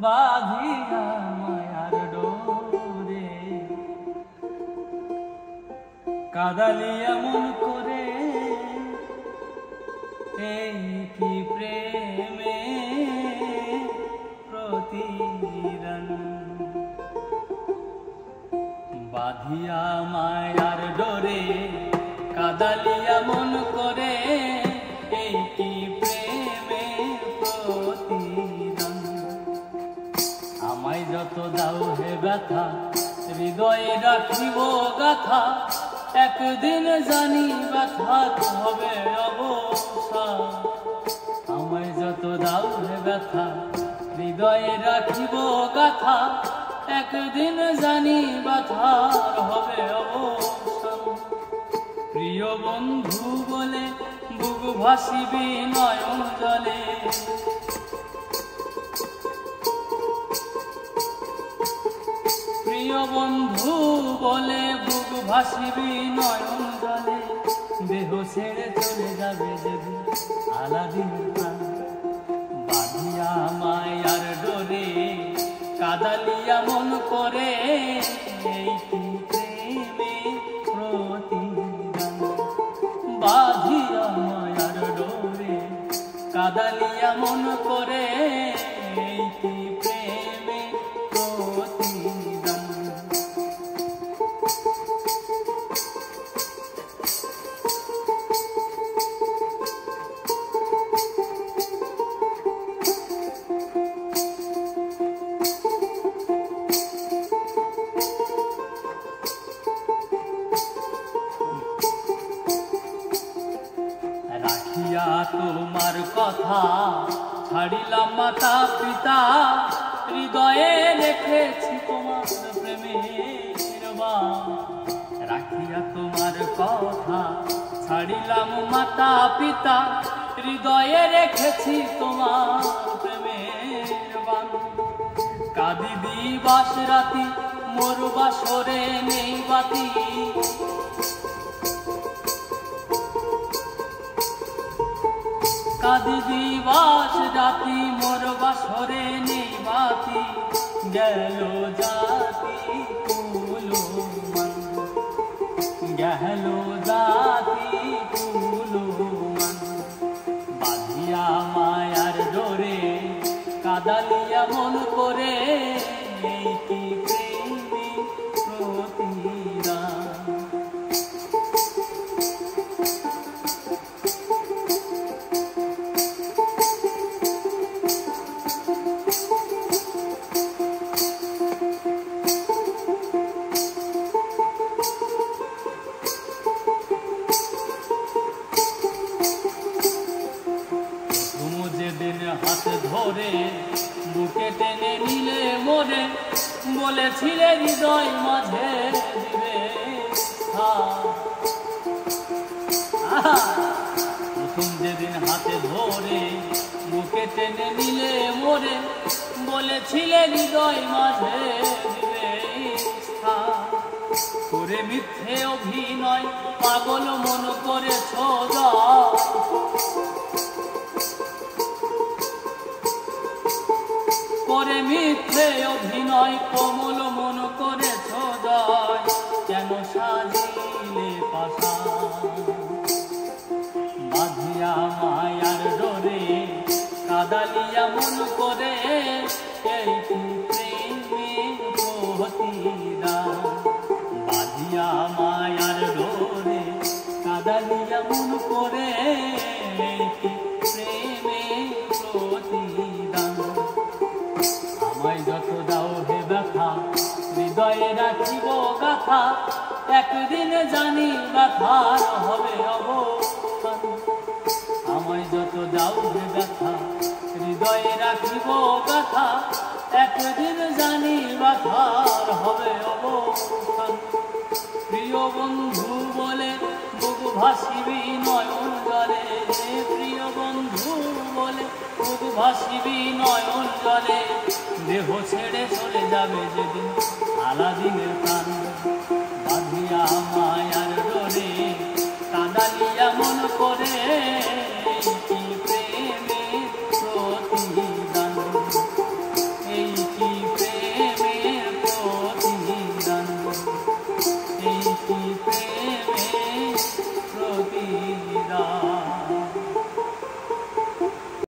বাঁধিয়া মায়ার ডোরে কাদালিয়া মন করে এই কি প্রেমে প্রতিদান বাঁধিয়া মায়ার ডোরে কাদালিয়া মন করে এই কি প্রেমে প্রতিদান আমায় যত দাও হে ব্যথা হৃদয়ে রাখিব গাথা একদিন জানি ব্যথা হবে অবসান আমায় যত দাও হে ব্যথা হৃদয়ে রাখিব গাথা একদিন জানি ব্যথার হবে অবসান প্রিয় বন্ধু বলে বুক ভাসিবি নয়ন জলে প্রিয় বন্ধু বলে বুক ভাসিবি নয়ন জলে দেহ ছেড়ে চলে যাবে যেদিন আলাদিন প্রাণ বাঁধিয়া মায়ার ডোরে কাদালিয়া মন করে এই কি প্রেমে প্রতিদান বাঁধিয়া মায়ার ডোরে কাদালিয়া মন করে এই কি প্রেমে প্রতিদান রাখিয়া তোমার কথা ছাড়িলাম মাতা পিতা হৃদয়ে রেখেছি তোমার প্রেমের বাণ রাখিয়া তোমার কথা ছাড়িলাম মাতা পিতা হৃদয়ে রেখেছি তোমার প্রেমের বাণ কাঁদি দিবাস রাতি মোর বাসরে নেই বাতি কাঁদি দিবাস রাতি মোর বাসরে নেই বাতি গেল জাতি কুলো মান গেল জাতি কুলো মান বাঁধিয়া মায়ার ডোরে কাদালিয়া মন করে এই কি প্রেমে প্রতিদান যেদিন হাত ধরে বুকে টেনে নিলে মোরে বলেছিলে হৃদয় মাঝে দিবে প্রথম যেদিন হাতে ধরে বুকে টেনে নিলে মোরে বলেছিলে হৃদয় মাঝে দিবে করে মিথ্যে অভিনয় পাগল মন করেছ করে মিথ্যে অভিনয় কোমল মন করেছ জয় কেন সাজিলে পাশা বাঁধিয়া মায়ার ডোরে কাদালিয়া মন করে এই কি প্রেমে প্রতিদান বাঁধিয়া মায়ার ডোরে কাদালিয়া মন করে এই কি প্রেমে প্রতিদান আমায় যত দাও হে ব্যথা হৃদয়ে রাখিব গাথা একদিন জানি ব্যথার হবে অবসান আমায় যত দাও হে ব্যথা হৃদয়ে রাখিব গাথা একদিন জানি ব্যথার হবে অবসান প্রিয় বন্ধু বলে বুক ভাসিবি নয়ন জলে প্রিয় বন্ধু বলে, বুক ভাসিবি নয়ন জলে। দেহ ছেড়ে চলে যাবে যেদিন আলাদিনের প্রাণ, বাঁধিয়া